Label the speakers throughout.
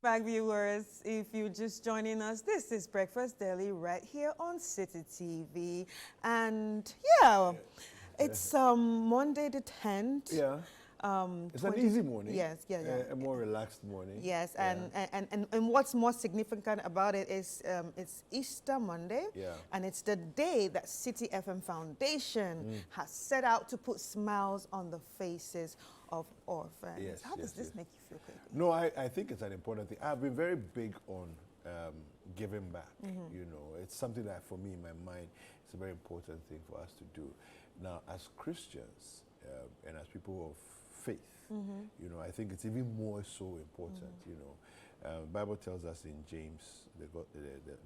Speaker 1: back, viewers. If you're just joining us, this is Breakfast Daily right here on Citi TV. And yeah, it's Monday the 10th.
Speaker 2: Yeah. It's an easy morning.
Speaker 1: Yes,
Speaker 2: A more relaxed morning.
Speaker 1: Yes, and what's more significant about it is it's Easter Monday.
Speaker 2: Yeah.
Speaker 1: And it's the day that Citi FM Foundation has set out to put smiles on the faces of orphans.
Speaker 2: Yes,
Speaker 1: How does this make you feel, Craig?
Speaker 2: No, I think it's an important thing. I've been very big on giving back. You know, it's something that for me in my mind, it's a very important thing for us to do. Now, as Christians and as people of faith, you know, I think it's even more so important. You know, Bible tells us in James, the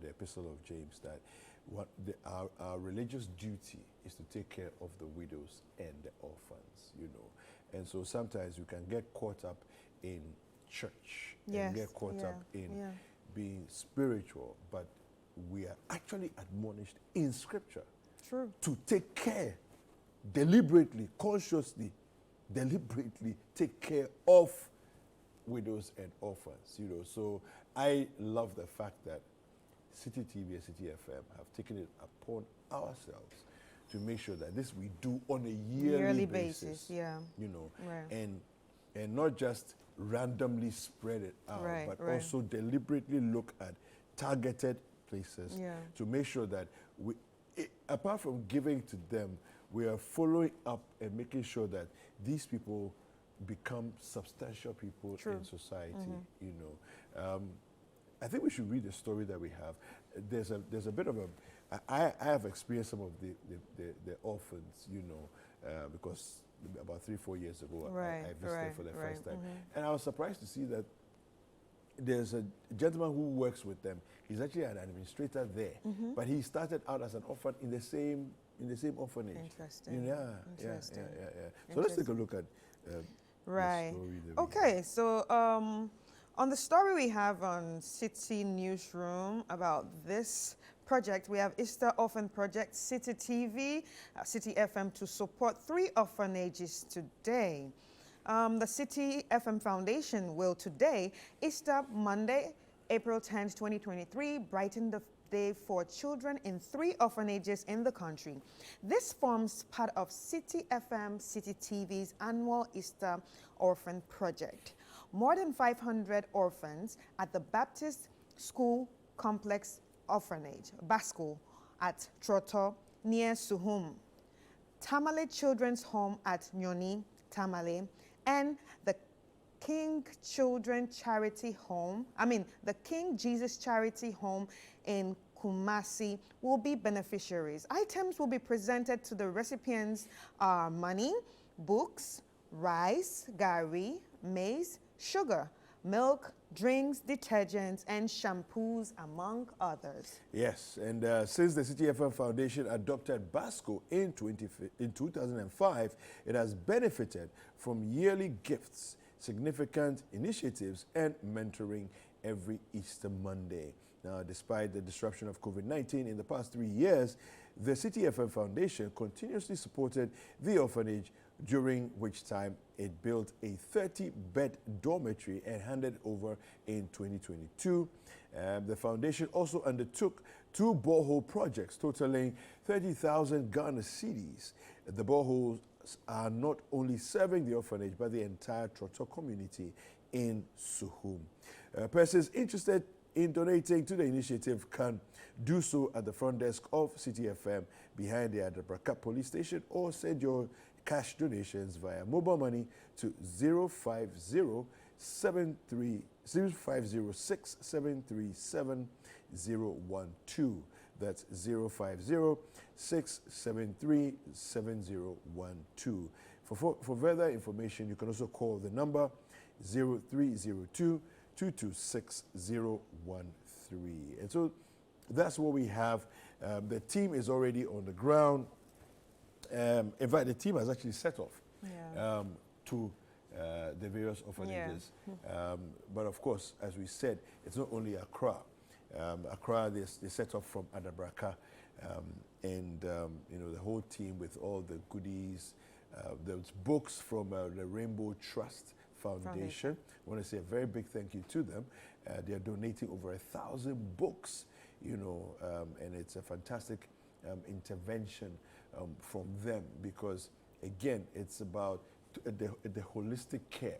Speaker 2: epistle of James, that our religious duty is to take care of the widows and the orphans. You know, and so sometimes you can get caught up in church and get caught up in being spiritual, but we are actually admonished in Scripture to take care deliberately, consciously, deliberately take care of widows and orphans, you know. So I love the fact that Citi TV and Citi FM have taken it upon ourselves to make sure that this we do on a yearly basis, you know, and not just randomly spread it out, but also deliberately look at targeted places to make sure that we, apart from giving to them, we are following up and making sure that these people become substantial people in society. You know, I think we should read the story that we have. There's a bit of a. I have experienced some of the orphans, you know, because about 3-4 years ago I visited for the first time, and I was surprised to see that there's a gentleman who works with them. He's actually an administrator there, but he started out as an orphan in the same orphanage.
Speaker 1: Interesting.
Speaker 2: Yeah. So let's take a look at the story that
Speaker 1: okay, so on the story we have on Citi Newsroom about this project, we have Easter Orphan Project, Citi TV, Citi FM to support 3 orphanages today. The Citi FM Foundation will today, Easter Monday, April 10th, 2023, brighten the day for children in 3 orphanages in the country. This forms part of Citi FM, Citi TV's annual Easter Orphan Project. More than 500 orphans at the Baptist School Complex Orphanage, Basco, at Troto, near Suhum, Tamale Children's Home at Nyoni, Tamale, and the King Jesus Charity Home in Kumasi will be beneficiaries. Items will be presented to the recipients are money, books, rice, gari, maize, sugar, milk, drinks, detergents, and shampoos, among others.
Speaker 2: Yes, and since the Citi FM Foundation adopted Basco in 2005, it has benefited from yearly gifts, significant initiatives, and mentoring every Easter Monday. Now, despite the disruption of COVID-19 in the past 3 years, the Citi FM Foundation continuously supported the orphanage, during which time it built a 30-bed dormitory and handed over in 2022. The foundation also undertook 2 borehole projects totaling 30,000 Ghana cedis. The boreholes are not only serving the orphanage but the entire Troto community in Suhum. Persons interested in donating to the initiative can do so at the front desk of Citi FM behind the Adabraka police station, or send your cash donations via mobile money to 050-673-7012. That's 050-673-7012. For further information, you can also call the number 0302-226-013. And so that's what we have. The team is already on the ground. In fact, the team has actually set off to the various orphanages. But of course, as we said, it's not only Accra. Accra, they set off from Adabraka, and you know, the whole team with all the goodies. There's books from the Rainbow Trust Foundation. I want to say a very big thank you to them. They are donating over 1,000 books, and it's a fantastic intervention from them because, again, it's about the holistic care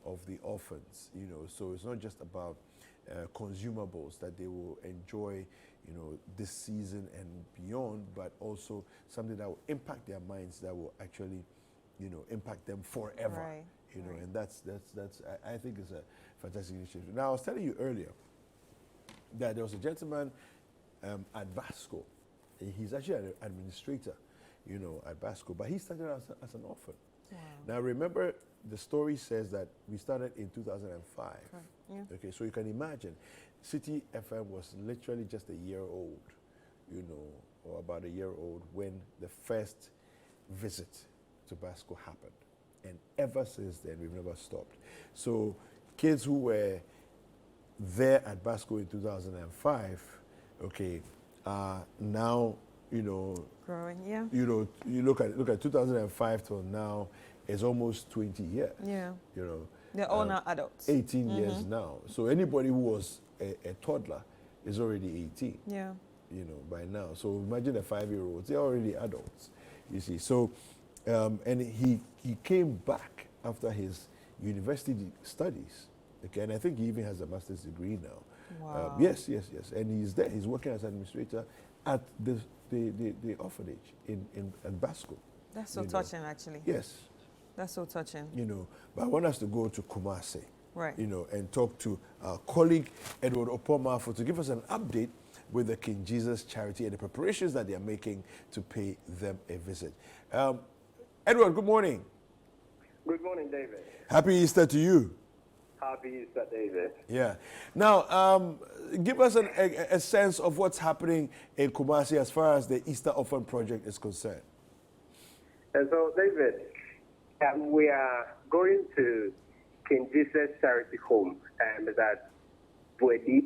Speaker 2: of the orphans, so it's not just about consumables that they will enjoy, this season and beyond, but also something that will impact their minds, that will actually, impact them forever.
Speaker 1: Right.
Speaker 2: And that's I think it's a fantastic initiative. Now, I was telling you earlier that there was a gentleman at Basco. He's actually an administrator, at Basco, but he started as an orphan.
Speaker 1: Wow.
Speaker 2: Now, remember, the story says that we started in 2005.
Speaker 1: Right. Yeah.
Speaker 2: Okay, so you can imagine, Citi FM was literally just a year old, or about a year old when the first visit to Basco happened. And ever since then, we've never stopped. So kids who were there at Basco in 2005, okay, are now,
Speaker 1: Growing, yeah.
Speaker 2: you look at 2005 till now, it's almost 20 years.
Speaker 1: Yeah.
Speaker 2: They're
Speaker 1: They're all now adults.
Speaker 2: 18 years now. So anybody who was a toddler is already 18.
Speaker 1: Yeah.
Speaker 2: By now. So imagine the 5-year-olds, they're already adults, you see. So, and he came back after his university studies, okay, and I think he even has a master's degree now.
Speaker 1: Wow.
Speaker 2: Yes. And he's there, he's working as administrator at the orphanage in Basco.
Speaker 1: That's so touching, actually.
Speaker 2: Yes.
Speaker 1: That's so touching.
Speaker 2: But I want us to go to Kumasi,
Speaker 1: Right.
Speaker 2: and talk to our colleague Edward Opomafo to give us an update with the King Jesus charity and the preparations that they are making to pay them a visit. Edward, good morning.
Speaker 3: Good morning, David.
Speaker 2: Happy Easter to you.
Speaker 3: Happy Easter, David.
Speaker 2: Yeah. Now, give us a sense of what's happening in Kumasi as far as the Easter Orphan Project is concerned.
Speaker 3: And so, David, we are going to King Jesus Charity Home at Buedi,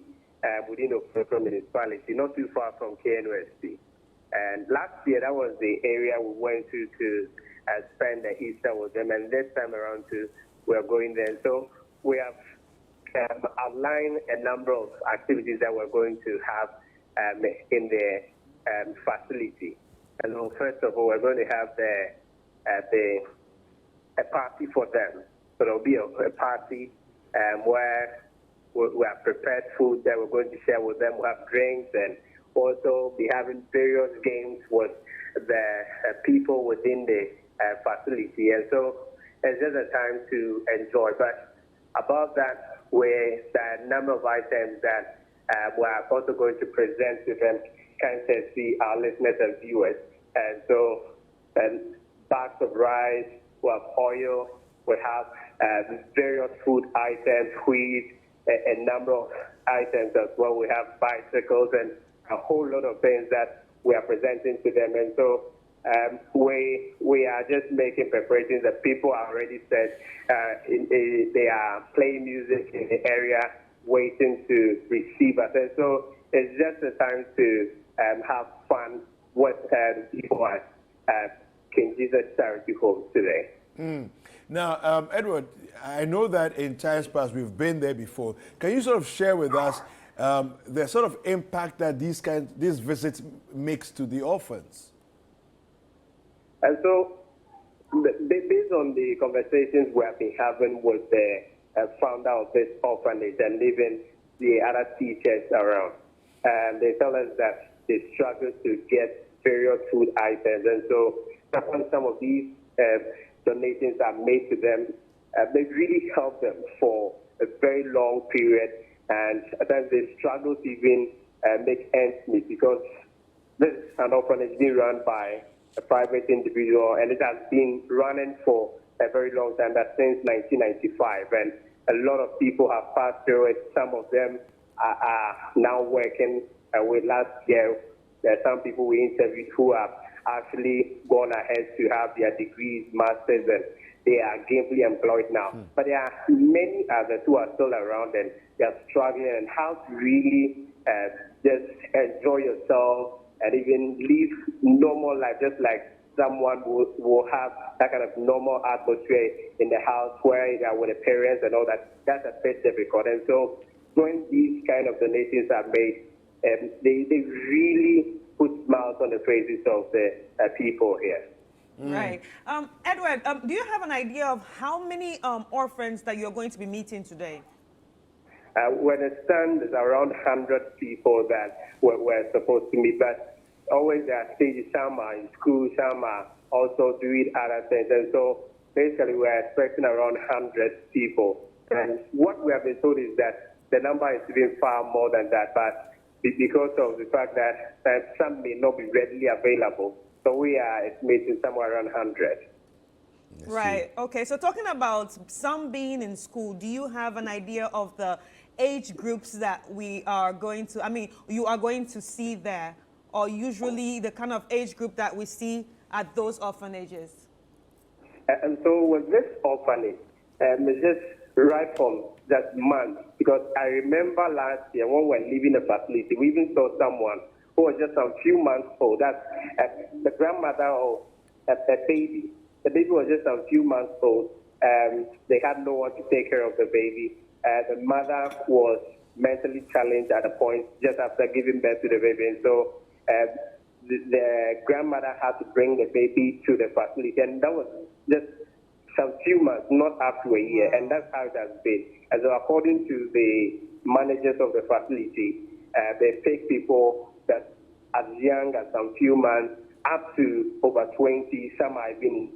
Speaker 3: within Orphan municipality, not too far from KNUST. And last year, that was the area we went to spend the Easter with them. And this time around, too, we are going there. So we have outlined a number of activities that we're going to have in the facility. And so first of all, we're going to have a party for them. So there'll be a party where we have prepared food that we're going to share with them. We'll have drinks and also be having various games with the people within the facility. And so it's just a time to enjoy. But above that, there are a number of items that we are also going to present to them, courtesy our listeners and viewers. And so bags of rice, we have oil, we have various food items, wheat, a number of items as well. We have bicycles and a whole lot of things that we are presenting to them. And so we are just making preparations. The people are already set. They are playing music in the area, waiting to receive us. And so it's just a time to have fun with people at King Jesus Charity Home today.
Speaker 2: Now, Edward, I know that in times past we've been there before. Can you sort of share with us the sort of impact that these visits makes to the orphans?
Speaker 3: And so, based on the conversations we have been having with the founder of this orphanage and even the other teachers around, they tell us that they struggle to get various food items. And so, when some of these donations are made to them, they really help them for a very long period. And at times they struggle to even make ends meet because this is an orphanage being run by a private individual, and it has been running for a very long time, that's since 1995. And a lot of people have passed through it. Some of them are now working with last year. There are some people we interviewed who have actually gone ahead to have their degrees, masters, and they are gainfully employed now. But there are many others who are still around and they are struggling and how to really just enjoy yourself and even live normal life, just like someone will have that kind of normal atmosphere in the house where they are with the parents and all that. That's a bit difficult. And so when these kind of donations are made, they really put smiles on the faces of the people here.
Speaker 1: Right. Edward, do you have an idea of how many orphans that you're going to be meeting today?
Speaker 3: When it stands, there's around 100 people that we're supposed to meet, but always there are stages. Some are in school, some are also doing other things. And so basically we're expecting around 100 people. And what we have been told is that the number is even far more than that, but because of the fact that some may not be readily available, so we are estimating somewhere around 100.
Speaker 1: Right. Okay. So talking about some being in school, do you have an idea of the age groups that we are going to, you are going to see there, or usually the kind of age group that we see at those orphanages?
Speaker 3: And so with this orphanage, it's just right from that month, because I remember last year when we were leaving the facility, we even saw someone who was just a few months old. That's the grandmother of a baby. The baby was just a few months old. They had no one to take care of the baby. The mother was mentally challenged at a point just after giving birth to the baby. And so the grandmother had to bring the baby to the facility. And that was just some few months, not up to a year. And that's how it has been. And so according to the managers of the facility, they take people that as young as some few months up to over 20. Some are even.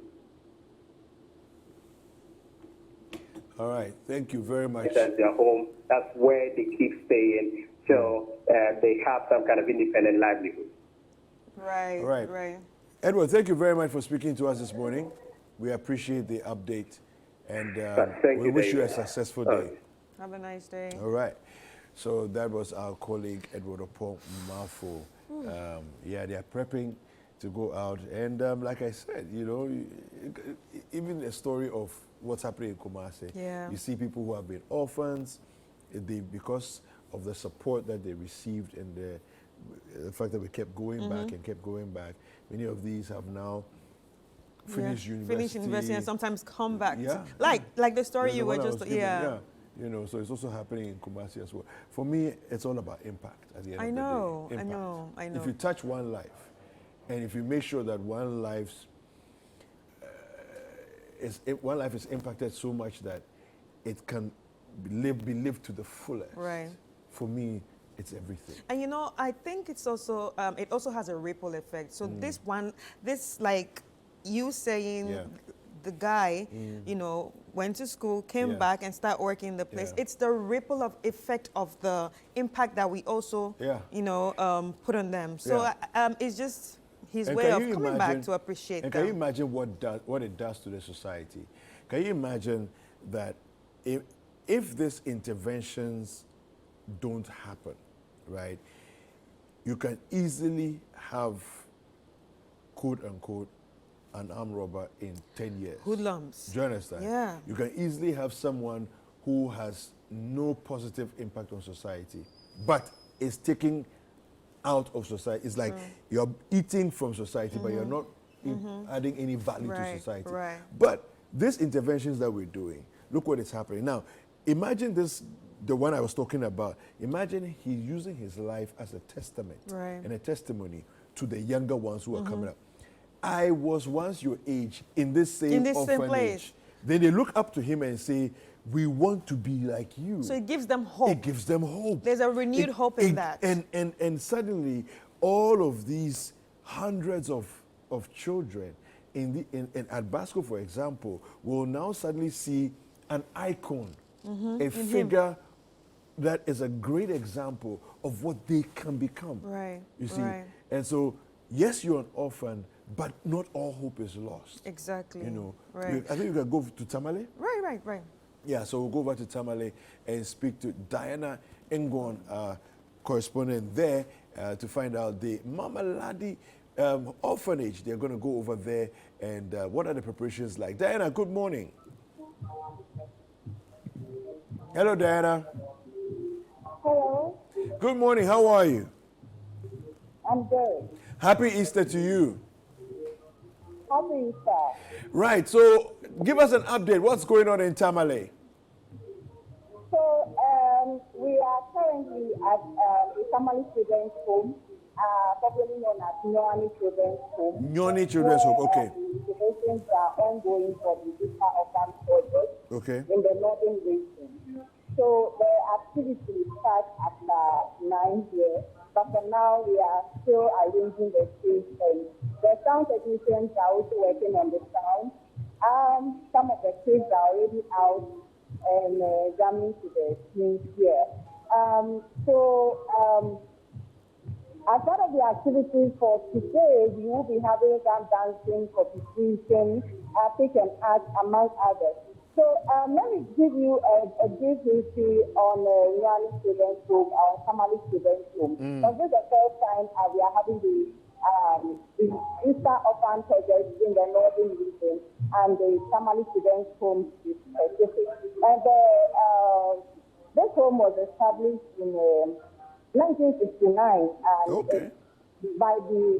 Speaker 2: All right, thank you very much.
Speaker 3: That's their home. That's where they keep staying. So they have some kind of independent livelihood.
Speaker 1: Right.
Speaker 2: All right.
Speaker 1: Right.
Speaker 2: Edward, thank you very much for speaking to us this morning. We appreciate the update, and we wish you a successful day.
Speaker 1: Have a nice day.
Speaker 2: All right. So that was our colleague Edward Opo Mafo. Yeah, they are prepping to go out, and like I said, you know, even the story of what's happening in Kumasi.
Speaker 1: Yeah.
Speaker 2: You see people who have been orphans, because of the support that they received and the fact that we kept going back and kept going back. Many of these have now finished university.
Speaker 1: Finish university and sometimes come back.
Speaker 2: Yeah.
Speaker 1: Like the story
Speaker 2: Yeah,
Speaker 1: you
Speaker 2: the
Speaker 1: were
Speaker 2: one I
Speaker 1: just,
Speaker 2: was giving,
Speaker 1: yeah.
Speaker 2: You know, so it's also happening in Kumasi as well. For me, it's all about impact at the end
Speaker 1: I
Speaker 2: of
Speaker 1: know,
Speaker 2: the day.
Speaker 1: I
Speaker 2: Impact.
Speaker 1: know, I know.
Speaker 2: If you touch one life, and if you make sure that one life is impacted so much that it can be lived to the fullest.
Speaker 1: Right.
Speaker 2: For me, it's everything.
Speaker 1: And you know, I think it's also it also has a ripple effect. So this like you saying
Speaker 2: Yeah.
Speaker 1: the guy, you know, went to school, came
Speaker 2: Yeah.
Speaker 1: back and started working in the place.
Speaker 2: Yeah.
Speaker 1: It's the ripple of effect of the impact that we also,
Speaker 2: Yeah.
Speaker 1: you know, put on them. So
Speaker 2: Yeah.
Speaker 1: It's just his
Speaker 2: And
Speaker 1: way
Speaker 2: can
Speaker 1: of
Speaker 2: you
Speaker 1: coming
Speaker 2: imagine-
Speaker 1: back to appreciate
Speaker 2: and
Speaker 1: them.
Speaker 2: can you imagine what it does to the society? Can you imagine that if these interventions don't happen, right, you can easily have, quote unquote, an armed robber in 10 years.
Speaker 1: Hoodlums.
Speaker 2: Do you understand?
Speaker 1: Yeah.
Speaker 2: You can easily have someone who has no positive impact on society, but is taking out of society. It's like you're eating from society, but you're not adding any value to
Speaker 1: Right,
Speaker 2: society.
Speaker 1: right.
Speaker 2: But these interventions that we're doing, look what is happening. Now, imagine this, the one I was talking about. Imagine he's using his life as a testament
Speaker 1: Right.
Speaker 2: and a testimony to the younger ones who are coming up. I was once your age in this same orphanage.
Speaker 1: place.
Speaker 2: Then they look up to him and say, we want to be like you.
Speaker 1: So it gives them hope.
Speaker 2: It gives them hope.
Speaker 1: There's a renewed hope in that.
Speaker 2: And suddenly, all of these hundreds of children at Basco, for example, will now suddenly see an icon, a figure that is a great example of what they can become.
Speaker 1: Right,
Speaker 2: You see?
Speaker 1: right.
Speaker 2: And so, yes, you're an orphan, but not all hope is lost.
Speaker 1: Exactly.
Speaker 2: You know,
Speaker 1: Right.
Speaker 2: I think you can go to Tamale.
Speaker 1: Right.
Speaker 2: Yeah, so we'll go over to Tamale and speak to Diana Ngon, correspondent there, to find out the Mama Ladi orphanage. They're going to go over there and what are the preparations like. Diana, good morning. Hello, Diana.
Speaker 4: Hello,
Speaker 2: Good morning. How are you?
Speaker 4: I'm good.
Speaker 2: Happy Easter to you.
Speaker 4: Happy Easter.
Speaker 2: Right, so give us an update. What's going on in Tamale?
Speaker 4: So we are currently at a family children's home, popularly known as Nyoni Children's Home.
Speaker 2: Nyoni Children's Home, okay.
Speaker 4: Investigations are ongoing for the Vista Orphan project
Speaker 2: Okay.
Speaker 4: in the northern region. So the activity starts after 9 here, but for now we are still arranging the stage, and the sound technicians are also working on the sound. Some of the kids are already out and jamming to the scenes here. As part of the activities for today, we will be having some dancing, competition, pick and act, amongst others. So let me give you a brief history on Nyani Children's Home, our family children's home. Because this is the first time we are having the Easter Orphan project in the northern region, and the family children's home is specific. And this home was established in 1969 and by the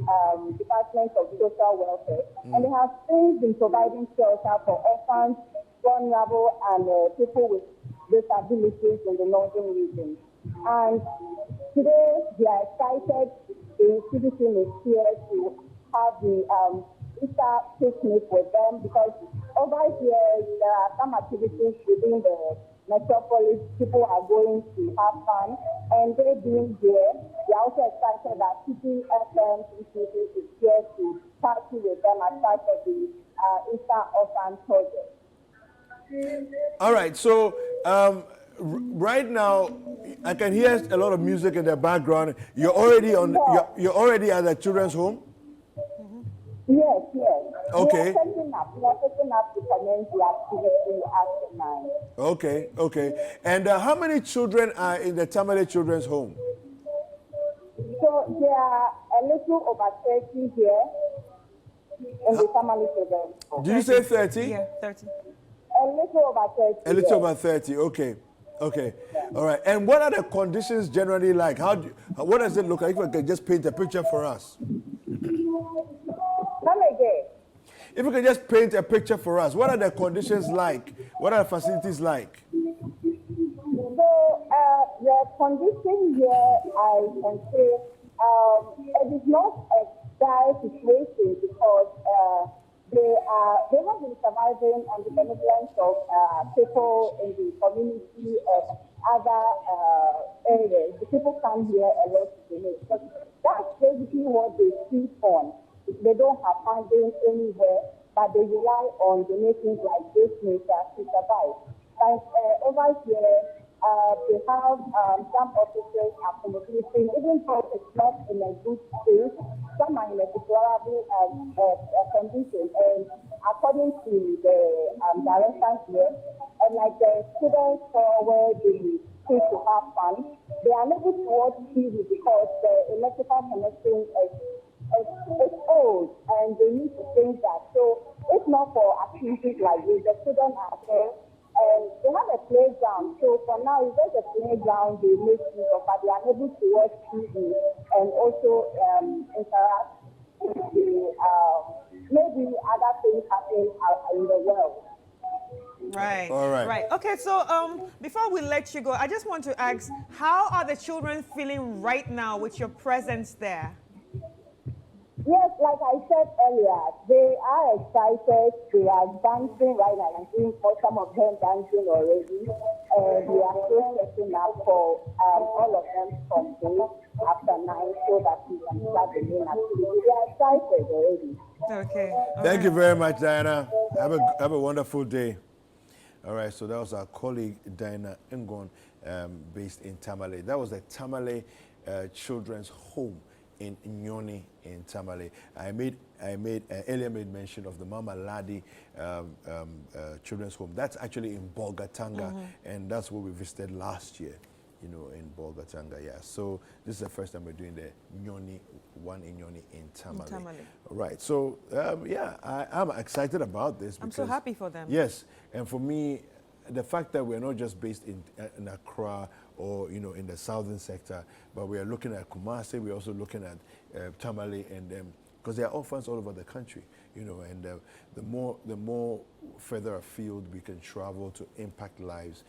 Speaker 4: Department of Social Welfare, and they have since been providing shelter for orphans, vulnerable, and people with disabilities in the northern region. And today we are excited. The citizen is here to have the Easter picnic with them, because over here there are some activities within the metropolis. People are going to have fun, and they being here, they are also excited that Citi FM is here to party with them as part of the Easter Orphan project.
Speaker 2: All right, so right now I can hear a lot of music in the background. You're already on. You're already at the children's home.
Speaker 4: Yes.
Speaker 2: Okay.
Speaker 4: We are setting up to commence the activity after 9.
Speaker 2: Okay. And how many children are in the Tamale Children's Home?
Speaker 4: So there are a little over 30 here in the family children's home.
Speaker 2: Did you say 30?
Speaker 1: Yeah, 30.
Speaker 4: A little over 30.
Speaker 2: A little over 30. Okay. All right. And what are the conditions generally like? What does it look like? If you can just paint a picture for us.
Speaker 4: Come again.
Speaker 2: If you can just paint a picture for us, what are the conditions like? What are the facilities like?
Speaker 4: So the condition here, I can say, it is not a dire situation, because they have been surviving on the benevolence of people in the community and other areas. The people come here a lot to donate. But that's basically what they feed on. They don't have funding anywhere, but they rely on donations like this nature to survive. Like over here, they have some officers accommodating, even though it's not in a good state, some are in a deplorable condition. And according to the directors here, and like the students where they choose to have fun, they are unable to watch TV because the electrical connection is old, and they need to change that. So if not for activities like this, the children are there. And they have a playground, so for now it's just a playground they make use of, but they are able to watch TV and also interact with the maybe other things happening in the world.
Speaker 1: Right.
Speaker 2: All right.
Speaker 1: Right. Okay, so before we let you go, I just want to ask, how are the children feeling right now with your presence there?
Speaker 4: Yes, like I said earlier, they are excited. They are dancing right now. I'm seeing for some of them dancing already. We are still setting up for all of them from day after 9 so that we can start the main activity. They are excited already.
Speaker 1: Okay.
Speaker 2: Thank you very much, Diana. Have a wonderful day. All right, so that was our colleague Diana Ngon, based in Tamale. That was the Tamale Children's Home in Nyoni in Tamale. I earlier made mention of the Mama Ladi Children's Home. That's actually in Bolgatanga, and that's where we visited last year, in Bolgatanga. Yeah. So this is the first time we're doing the Nyoni one in Nyoni in Tamale. Right. So I'm excited about this.
Speaker 1: I'm so happy for them.
Speaker 2: Yes, and for me, the fact that we're not just based in Accra or in the southern sector, but we are looking at Kumasi, we're also looking at Tamale, and because there are orphans all over the country. you know, and the more further afield we can travel to impact lives,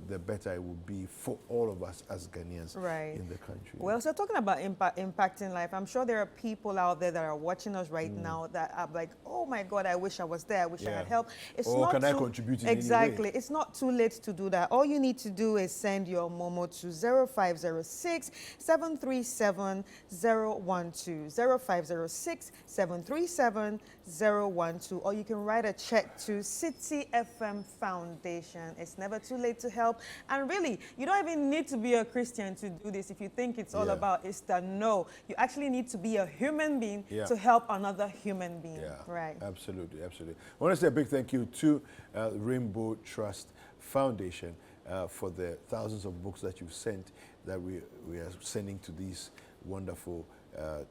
Speaker 2: the better it will be for all of us as Ghanaians in the country.
Speaker 1: Well, so talking about impacting life, I'm sure there are people out there that are watching us right now that are like, oh my God, I wish I was there. I wish I had help. It's
Speaker 2: or
Speaker 1: not
Speaker 2: can I contribute in any way?
Speaker 1: Exactly. It's not too late to do that. All you need to do is send your Momo to 0506 737 012, 0506 737 012, or you can write a check to Citi FM Foundation. It's never too late to help. And really, you don't even need to be a Christian to do this. If you think it's all about Easter, no. You actually need to be a human being to help another human being. Right.
Speaker 2: Absolutely, absolutely. I want to say a big thank you to Rainbow Trust Foundation for the thousands of books that you've sent, that we are sending to these wonderful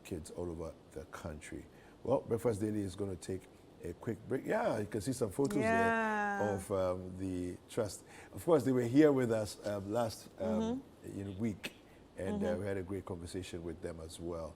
Speaker 2: kids all over the country. Well, Breakfast Daily is going to take a quick break. Yeah, you can see some photos there of the trust. Of course, they were here with us last week, and we had a great conversation with them as well.